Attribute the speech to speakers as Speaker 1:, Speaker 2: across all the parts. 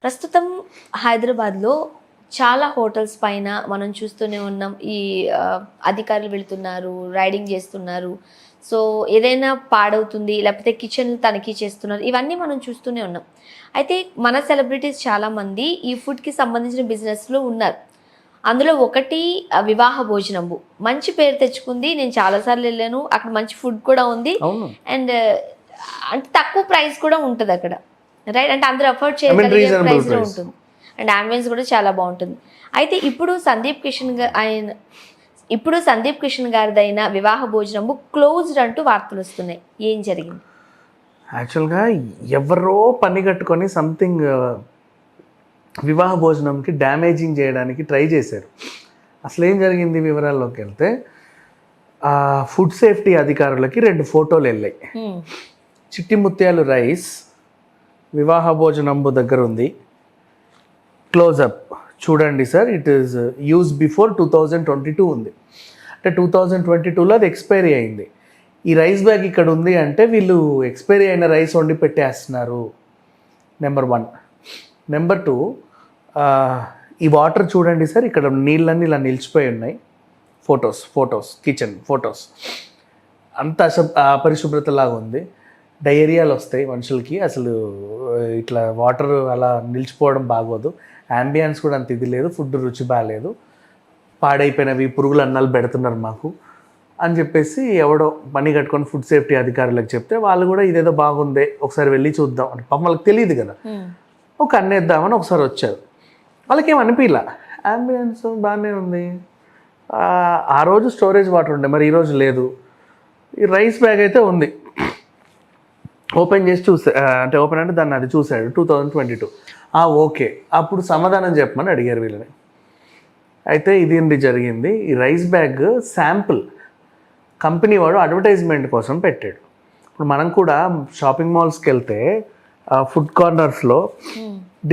Speaker 1: ప్రస్తుతం హైదరాబాద్లో చాలా హోటల్స్ పైన మనం చూస్తూనే ఉన్నాం. ఈ అధికారులు వెళ్తున్నారు, రైడింగ్ చేస్తున్నారు. సో ఏదైనా పాడవుతుంది, లేకపోతే కిచెన్ తనిఖీ చేస్తున్నారు. ఇవన్నీ మనం చూస్తూనే ఉన్నాం. అయితే మన సెలబ్రిటీస్ చాలామంది ఈ ఫుడ్కి సంబంధించిన బిజినెస్లో ఉన్నారు. అందులో ఒకటి వివాహ భోజనంబు మంచి పేరు తెచ్చుకుంది. నేను చాలాసార్లు వెళ్ళాను, అక్కడ మంచి ఫుడ్ కూడా ఉంది. అండ్ అంటే తక్కువ ప్రైస్ కూడా ఉంటుంది అక్కడ, రైట్? అంటే అందరూ అఫోర్డ్ చేయగలిగే ప్రైస్లో ఉంటుంది. అండ్ అంబియన్స్ కూడా చాలా బాగుంటుంది. అయితే ఇప్పుడు సందీప్ కిషన్ గారిదైన వివాహ భోజనము క్లోజ్డ్ అంటూ వార్తలు వస్తున్నాయి. ఏం జరిగింది?
Speaker 2: యాక్చువల్గా ఎవరో పని కట్టుకొని సంథింగ్ వివాహ భోజనంకి డ్యామేజింగ్ చేయడానికి ట్రై చేశారు. అసలు ఏం జరిగింది వివరాల్లోకి వెళ్తే, ఫుడ్ సేఫ్టీ అధికారులకి 2 ఫోటోలు వెళ్ళాయి. చిట్టి ముత్యాలు రైస్ వివాహ భోజనంబు దగ్గర ఉంది. క్లోజప్ చూడండి sir, it is use before 2022 ఉంది. అంటే 2022లో అది ఎక్స్పైరీ అయింది. ఈ రైస్ బ్యాగ్ ఇక్కడ ఉంది అంటే వీళ్ళు ఎక్స్పైరీ అయిన రైస్ వండి పెట్టేస్తున్నారు. నెంబర్ 1. నెంబర్ 2, ఈ వాటర్ చూడండి సార్, ఇక్కడ నీళ్ళన్నీ ఇలా నిలిచిపోయి ఉన్నాయి. ఫొటోస్ కిచెన్ ఫొటోస్ అంత అపరిశుభ్రత లాగా ఉంది. డయేరియాలు వస్తాయి మనుషులకి. అసలు ఇట్లా వాటర్ అలా నిలిచిపోవడం బాగోదు. అంబియన్స్ కూడా అంత ఇది లేదు, ఫుడ్ రుచి బాగాలేదు, పాడైపోయినవి పురుగులు అన్నాలు పెడుతున్నారు మాకు అని చెప్పేసి ఎవడో పని కట్టుకొని ఫుడ్ సేఫ్టీ అధికారులకు చెప్తే వాళ్ళు కూడా ఇదేదో బాగుందే ఒకసారి వెళ్ళి చూద్దాం అంటే, పాపం వాళ్ళకి తెలియదు కదా, ఒక అన్నేద్దామని ఒకసారి వచ్చారు. వాళ్ళకేం అనిపించలా, అంబియన్స్ బాగానే ఉంది. ఆ రోజు స్టోరేజ్ వాటర్ ఉండే, మరి ఈరోజు లేదు. ఈ రైస్ బ్యాగ్ అయితే ఉంది. ఓపెన్ చేసి అంటే ఓపెన్ అంటే దాన్ని అది చూశాడు 2022. ఓకే, అప్పుడు సమాధానం చెప్పమని అడిగారు వీళ్ళని. అయితే ఇదేంటి జరిగింది, ఈ రైస్ బ్యాగ్ శాంపుల్ కంపెనీ వాడు అడ్వర్టైజ్మెంట్ కోసం పెట్టాడు. ఇప్పుడు మనం కూడా షాపింగ్ మాల్స్కి వెళ్తే ఫుడ్ కార్నర్స్లో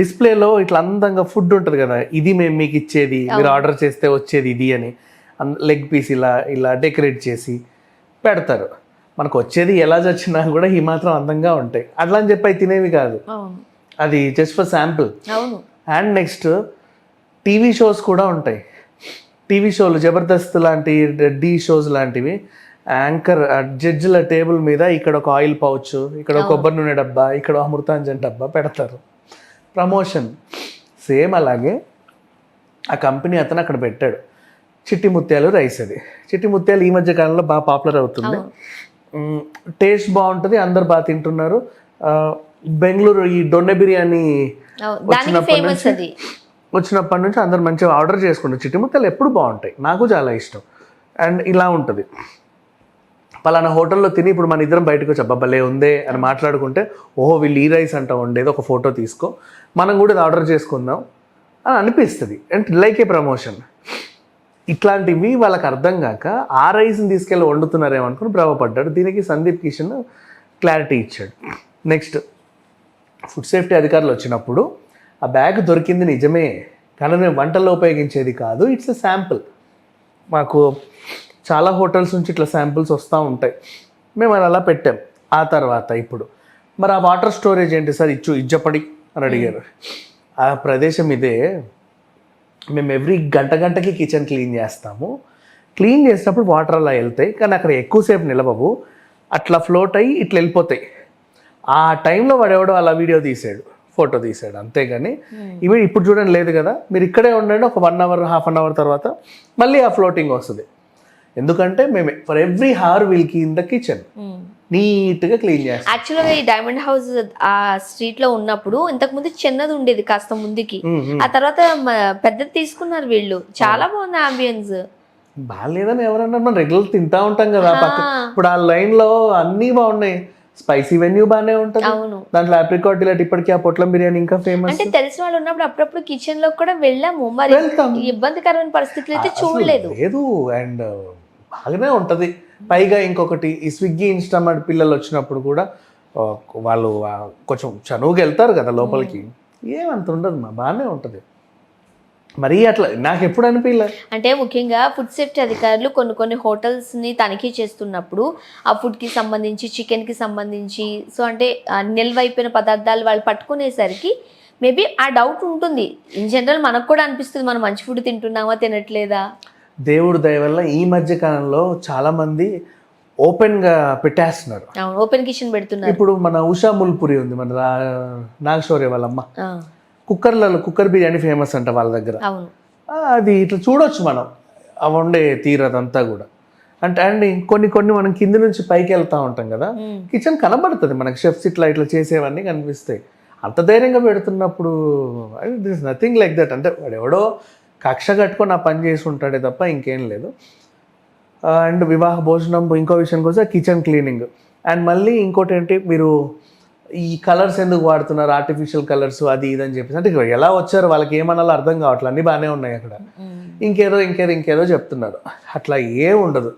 Speaker 2: డిస్ప్లేలో ఇట్లా అందంగా ఫుడ్ ఉంటుంది కదా, ఇది మేము మీకు ఇచ్చేది, మీరు ఆర్డర్ చేస్తే వచ్చేది ఇది అని లెగ్ పీస్ ఇలా డెకరేట్ చేసి పెడతారు. మనకు వచ్చేది ఎలా చచ్చినా కూడా ఈ మాత్రం అందంగా ఉంటాయి. అట్లా అని చెప్పి తినేవి కాదు, అది just for sample. And next TV shows కూడా ఉంటాయి. టీవీ షోలు జబర్దస్త్ లాంటి డి షోస్ లాంటివి, యాంకర్ జడ్జిల టేబుల్ మీద ఇక్కడ ఒక ఆయిల్ పౌచ్, ఇక్కడ ఒక కొబ్బరి నూనె డబ్బా, ఇక్కడ అమృతాంజన్ డబ్బా పెడతారు, ప్రమోషన్. సేమ్ అలాగే ఆ కంపెనీ అతను అక్కడ పెట్టాడు చిట్టి ముత్యాలు రైస్. అది చిట్టి ముత్యాలు ఈ మధ్య కాలంలో బాగా పాపులర్ అవుతుంది. టేస్ట్ బాగుంటుంది, అందరు బాగా తింటున్నారు. బెంగళూరు ఈ దొన్నె బిర్యానీ వచ్చినప్పటి నుంచి అందరు మంచిగా ఆర్డర్ చేసుకుంటారు. చిట్టి ముత్యాలు ఎప్పుడు బాగుంటాయి, నాకు చాలా ఇష్టం. అండ్ ఇలా ఉంటుంది, పలానా హోటల్లో తిని ఇప్పుడు మన ఇద్దరం బయటకు వచ్చి అబ్బాబ్బలే ఉందే అని మాట్లాడుకుంటే, ఓహో వీళ్ళు ఈ రైస్ అంటా ఉండేది, ఒక ఫోటో తీసుకో మనం కూడా ఇది ఆర్డర్ చేసుకుందాం అని అనిపిస్తుంది. And like A promotion. ఇట్లాంటివి వాళ్ళకి అర్థం కాక ఆ రైస్ని తీసుకెళ్ళి వండుతున్నారేమో అనుకుని భ్రమపడ్డాడు. దీనికి సందీప్ కిషన్ క్లారిటీ ఇచ్చాడు. నెక్స్ట్, ఫుడ్ సేఫ్టీ అధికారులు వచ్చినప్పుడు ఆ బ్యాగ్ దొరికింది నిజమే, కానీ మేము వంటల్లో ఉపయోగించేది కాదు, ఇట్స్ ఎ శాంపుల్. మాకు చాలా హోటల్స్ నుంచి ఇట్లా శాంపుల్స్ వస్తూ ఉంటాయి, మేము అది అలా పెట్టాం. ఆ తర్వాత ఇప్పుడు మరి ఆ వాటర్ స్టోరేజ్ ఏంటి సార్, ఇజ్జపడి అని అడిగారు. ఆ ప్రదేశం ఇదే, మేము ఎవ్రీ గంటకి కిచెన్ క్లీన్ చేస్తాము. క్లీన్ చేసినప్పుడు వాటర్ అలా వెళ్తాయి, కానీ అక్కడ ఎక్కువసేపు నిలవవు, అట్లా ఫ్లోట్ అయ్యి ఇట్లా వెళ్ళిపోతాయి. ఆ టైంలో వాడెవడో అలా వీడియో తీసాడు, ఫోటో తీసాడు, అంతేగాని ఇవి ఇప్పుడు చూడండి లేదు కదా. మీరు ఇక్కడే ఉండండి, ఒక 1 అవర్ హాఫ్ అన్ అవర్ తర్వాత మళ్ళీ ఆ ఫ్లోటింగ్ వస్తుంది. ఎందుకంటే మేము for every hour will clean the kitchen, నీట్గా క్లీన్ చేస్తాం.
Speaker 1: యాక్చువల్గా ఈ డైమండ్ హౌస్ ఆ స్ట్రీట్ లో ఉన్నప్పుడు ఇంతకు ముందు చిన్నది ఉండేది కాస్త ముందుకి, ఆ తర్వాత పెద్దది తీసుకున్నారు వీళ్ళు. చాలా బాగుంది అంబియన్స్.
Speaker 2: బాగాలేదని ఎవరన్నా, మనం రెగ్యులర్ తింటా ఉంటాం కదా పక్క. ఇప్పుడు ఆ లైన్ లో అన్ని బాగున్నాయి. స్పైసీ వెన్యూ బాగానే ఉంటుంది, దాంట్లో ఆప్రికాట్ డిలైట్, ఇప్పటికీ ఆ పొట్లం బిర్యానీ ఇంకా ఫేమస్.
Speaker 1: అంటే తెలిసిన వాళ్ళు ఉన్నప్పుడు అప్పుడప్పుడు కిచెన్ లో కూడా వెళ్ళాము, మరి ఇబ్బందికరమైన పరిస్థితులు అయితే చూడలేదు.
Speaker 2: లేదు, అండ్ బాగానే ఉంటుంది. పైగా ఇంకొకటి, ఈ స్విగ్గీ ఇన్స్టామార్ట్ పిల్లలు వచ్చినప్పుడు కూడా వాళ్ళు కొంచెం చనువుగా వెళ్తారు కదా లోపలికి, ఏమంత ఉండదు, బాగానే ఉంటుంది. మరీ అట్లా నాకు ఎప్పుడు అనిపించలేదు.
Speaker 1: అంటే ముఖ్యంగా ఫుడ్ సేఫ్టీ అధికారులు కొన్ని హోటల్స్ని తనిఖీ చేస్తున్నప్పుడు ఆ ఫుడ్కి సంబంధించి, చికెన్కి సంబంధించి, సో అంటే నిల్వైపోయిన పదార్థాలు వాళ్ళు పట్టుకునేసరికి మేబీ ఆ డౌట్ ఉంటుంది. ఇన్ జనరల్ మనకు కూడా అనిపిస్తుంది మనం మంచి ఫుడ్ తింటున్నామా తినట్లేదా.
Speaker 2: దేవుడు దయ వల్ల ఈ మధ్య కాలంలో చాలా మంది ఓపెన్గా పెట్టేస్తున్నారు.
Speaker 1: అవును, ఓపెన్ కిచెన్ పెడుతున్నారు.
Speaker 2: ఇప్పుడు మన ఉషా ముల్పురి ఉంది, మన నాగశౌర్య వాళ్ళ అమ్మ,
Speaker 1: ఆ,
Speaker 2: కుక్కర్ బిర్యానీ ఫేమస్ అంట వాళ్ళ దగ్గర.
Speaker 1: అవును.
Speaker 2: అది ఇట్లా చూడొచ్చు మనం, అవి వండే తీరదంతా కూడా. అండ్ కొన్ని మనం కింది నుంచి పైకి వెళ్తా ఉంటాం కదా, కిచెన్ కనబడుతుంది మనకి, షెఫ్స్ ఇట్లా చేసేవన్నీ కనిపిస్తాయి. అంత ధైర్యంగా పెడుతున్నప్పుడు దిస్ నథింగ్ లైక్ దట్. అంటే వాడు ఎవడో కక్ష కట్టుకొని ఆ పని చేసి ఉంటాడే తప్ప ఇంకేం లేదు. అండ్ వివాహ భోజనం ఇంకో విషయానికి వస్తే కిచెన్ క్లీనింగ్. అండ్ మళ్ళీ ఇంకోటి ఏంటి, మీరు ఈ కలర్స్ ఎందుకు వాడుతున్నారు, ఆర్టిఫిషియల్ కలర్స్ అది ఇది అని చెప్పేసి, అంటే ఎలా వచ్చారు వాళ్ళకి ఏమనాలో అర్థం కావట్లేదు, అన్నీ బాగానే ఉన్నాయి అక్కడ, ఇంకేదో చెప్తున్నారు. అట్లా ఏం ఉండదు,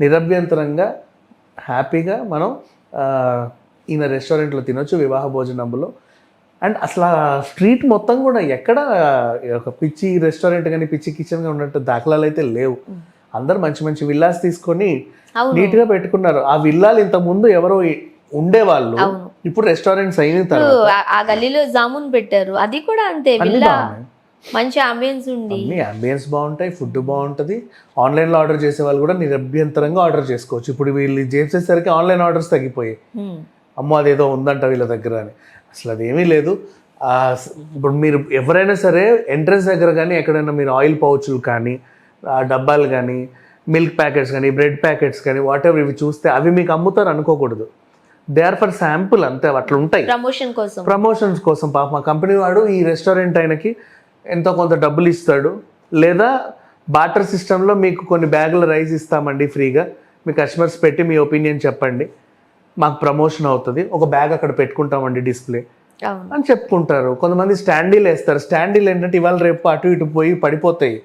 Speaker 2: నిరభ్యంతరంగా హ్యాపీగా మనం ఈయన రెస్టారెంట్లో తినొచ్చు వివాహ భోజనంలో. అండ్ అసలు స్ట్రీట్ మొత్తం కూడా ఎక్కడ ఒక పిచ్చి రెస్టారెంట్ కానీ పిచ్చి కిచెన్గా ఉన్నట్టు దాఖలాలు అయితే లేవు. అందరు మంచి మంచి విల్లాస్ తీసుకొని నీట్గా పెట్టుకున్నారు. ఆ విల్లాలు ఇంత ముందు ఎవరో ఉండేవాళ్ళు, ఇప్పుడు రెస్టారెంట్స్ అయిన తర్వాత
Speaker 1: ఆ గల్లీలో జామున్ పెట్టారు, అది కూడా అంతే. విల్లా మంచి అంబియన్స్ ఉంది,
Speaker 2: అన్ని అంబియన్స్ బాగుంటాయి, ఫుడ్ బాగుంటుంది. ఆన్లైన్లో ఆర్డర్ చేసే వాళ్ళు కూడా నిరభ్యంతరంగా ఆర్డర్ చేసుకోవచ్చు. ఇప్పుడు వీళ్ళు చేసేసరికి ఆన్లైన్ ఆర్డర్స్ తగ్గిపోయాయి. అమ్మో అదేదో ఉందంట వీళ్ళ దగ్గర అని. అసలు అదేమీ లేదు. ఇప్పుడు మీరు ఎవరైనా సరే ఎంట్రన్స్ దగ్గర కానీ ఎక్కడైనా మీరు ఆయిల్ పౌచులు కానీ డబ్బాలు కానీ మిల్క్ ప్యాకెట్స్ కానీ బ్రెడ్ ప్యాకెట్స్ కానీ వాట్ ఎవర్ ఇవి చూస్తే అవి మీకు అమ్ముతారు అనుకోకూడదు. దే ఆర్ ఫర్ శాంపుల్ అంతే, అట్లా ఉంటాయి ప్రమోషన్స్ కోసం. పాప మా కంపెనీ వాడు ఈ రెస్టారెంట్ ఆయనకి ఎంతో కొంత డబ్బులు ఇస్తాడు, లేదా బాటర్ సిస్టంలో మీకు కొన్ని బ్యాగుల రైస్ ఇస్తామండి ఫ్రీగా, మీ కస్టమర్స్ పెట్టి మీ ఒపీనియన్ చెప్పండి, మాకు ప్రమోషన్ అవుతుంది, ఒక బ్యాగ్ అక్కడ పెట్టుకుంటామండి డిస్ప్లే అని చెప్పుకుంటారు. కొంతమంది స్టాండీలు వేస్తారు. స్టాండీలు ఏంటంటే ఇవాళ రేపు అటు ఇటు పోయి పడిపోతాయి,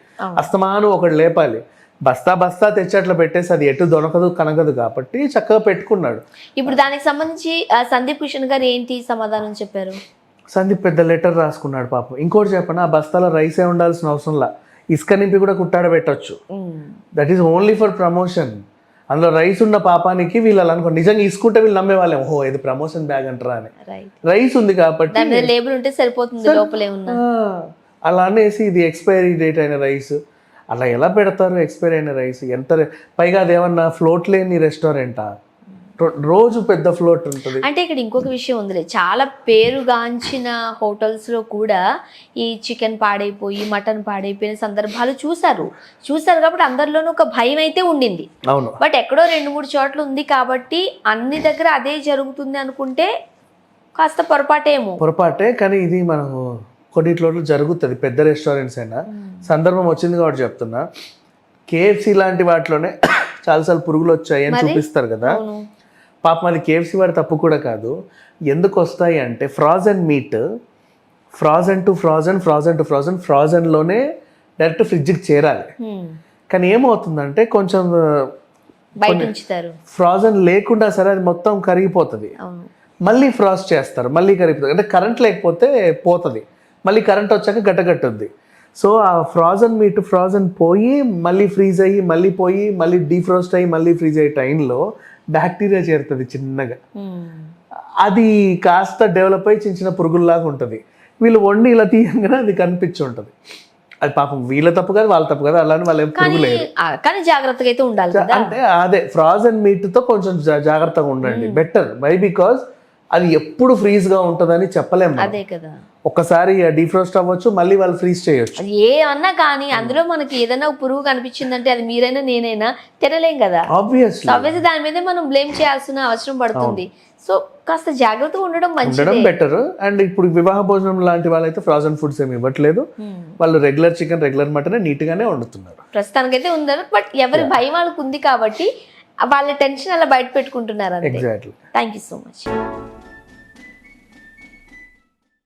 Speaker 2: అస్తమానం ఒకటి లేపాలి. బస్తా తెచ్చి అట్లా పెట్టేసి అది ఎటు దొరకదు కనగదు కాబట్టి చక్కగా పెట్టుకున్నాడు.
Speaker 1: ఇప్పుడు దానికి సంబంధించి సందీప్ కిషన్ గారు ఏంటి సమాధానం చెప్పారు?
Speaker 2: సందీప్ పెద్ద లెటర్ రాసుకున్నాడు పాపం. ఇంకోటి చెప్పండి, ఆ బస్తాలో రైసే ఉండాల్సిన అవసరంలా ఇసుక నింపి కూడా కుట్టాడబెట్టచ్చు. That is only for promotion. అందులో రైస్ ఉన్న పాపానికి వీళ్ళు అలా అనుకో, నిజంగా ఇసుకుంటే వీళ్ళు నమ్మేవాళ్ళేమో, ఓహో ఇది ప్రమోషన్ బ్యాగ్ అంటారా అని. రైస్ ఉంది కాబట్టి
Speaker 1: లేబుల్ ఉంటే సరిపోతుంది, లోపలే ఉన్న
Speaker 2: అలా అనేసి ఇది ఎక్స్పైరీ డేట్ అయిన రైస్ అలా ఎలా పెడతారు? ఎక్స్పైరీ అయిన రైస్ ఎంత, పైగా అదేమన్నా ఫ్లోట్ లేని రెస్టారెంటా? రోజు పెద్ద ఫ్లోట్ ఉంటుంది.
Speaker 1: అంటే ఇక్కడ ఇంకొక విషయం ఉందిలే, చాలా పేరుగాంచిన హోటల్స్లో కూడా ఈ చికెన్ పాడైపోయి మటన్ పాడైపోయిన సందర్భాలు చూసారు కాబట్టి అందరిలోనూ ఒక భయం అయితే ఉండింది.
Speaker 2: అవును,
Speaker 1: బట్ ఎక్కడో 2-3 చోట్ల ఉంది కాబట్టి అన్ని దగ్గర అదే జరుగుతుంది అనుకుంటే కాస్త పొరపాటే. కానీ ఇది మనం కొన్నిట్లో జరుగుతుంది, పెద్ద రెస్టారెంట్స్ అయినా. సందర్భం వచ్చింది కాబట్టి చెప్తున్నా. కేఎఫ్సి లాంటి వాటిలోనే చాలాసార్లు పురుగులు వచ్చాయి అని చూపిస్తారు కదా. పాపం అది కేఎఫ్సి వాడి తప్పు కూడా కాదు. ఎందుకు వస్తాయి అంటే ఫ్రాజన్ మీట్, ఫ్రాజన్ టు ఫ్రాజన్లోనే డైరెక్ట్ ఫ్రిడ్జ్కి చేరాలి. కానీ ఏమవుతుందంటే కొంచెం ఫ్రాజన్ లేకుండా సరే అది మొత్తం కరిగిపోతుంది, మళ్ళీ ఫ్రాజ్ చేస్తారు, మళ్ళీ కరిగిపోతుంది. అంటే కరెంట్ లేకపోతే పోతుంది, మళ్ళీ కరెంట్ వచ్చాక గట్టగట్టుద్ది. సో ఆ ఫ్రాజన్ పోయి మళ్ళీ ఫ్రీజ్ అయ్యి మళ్ళీ పోయి మళ్ళీ డీఫ్రోస్ట్ అయ్యి మళ్ళీ ఫ్రీజ్ అయ్యే టైంలో బ్యాక్టీరియా చేరుతుంది చిన్నగా. అది కాస్త డెవలప్ అయ్యి చిన్న పురుగుల్లాగా ఉంటుంది. వీళ్ళు వండి ఇలా తీయంగానే అది కనిపించి ఉంటుంది. అది పాపం వీళ్ళ తప్పు కాదు, వాళ్ళ తప్పు కాదు, అలానే వాళ్ళు ఏం పురుగు లేదు. కానీ జాగ్రత్తగా అయితే ఉండాలి.
Speaker 2: అంటే అదే ఫ్రాజన్ మీట్తో కొంచెం జాగ్రత్తగా ఉండండి, బెటర్. వై బికాజ్ అది ఎప్పుడు ఫ్రీజ్గా ఉంటుందని చెప్పలేము.
Speaker 1: అదే కదా,
Speaker 2: ఒక్కసారి డీఫ్రోస్ట్ అవ్వచ్చు, మళ్ళీ వాళ్ళు ఫ్రీజ్ చేయొచ్చు.
Speaker 1: ఏమన్నా కానీ అందులో మనకి ఏదైనా పురుగు కనిపించిందంటే అది మీరైనా నేనైనా తినలేం కదా. ఆబ్వియస్లీ దాని మీద మనం బ్లేమ్ చేయాల్సిన అవసరం పడుతుంది. సో కాస్త జాగ్రత్తగా ఉండడం మంచిది,
Speaker 2: బెటర్. అండ్ ఇప్పుడు వివాహ భోజనం లాంటి వాళ్ళైతే ఫ్రోజన్ ఫుడ్స్ ఏమి ఇవ్వట్లేదు. వాళ్ళు రెగ్యులర్ చికెన్ రెగ్యులర్ మటన్ నీట్గానే వండుతున్నారు
Speaker 1: ప్రస్తుతానికైతే ఉందని. బట్ ఎవరి భయం వాళ్ళకు ఉంది కాబట్టి వాళ్ళ టెన్షన్ అలా బయట పెట్టుకుంటున్నారు.
Speaker 2: Exactly.
Speaker 1: Thank you so much.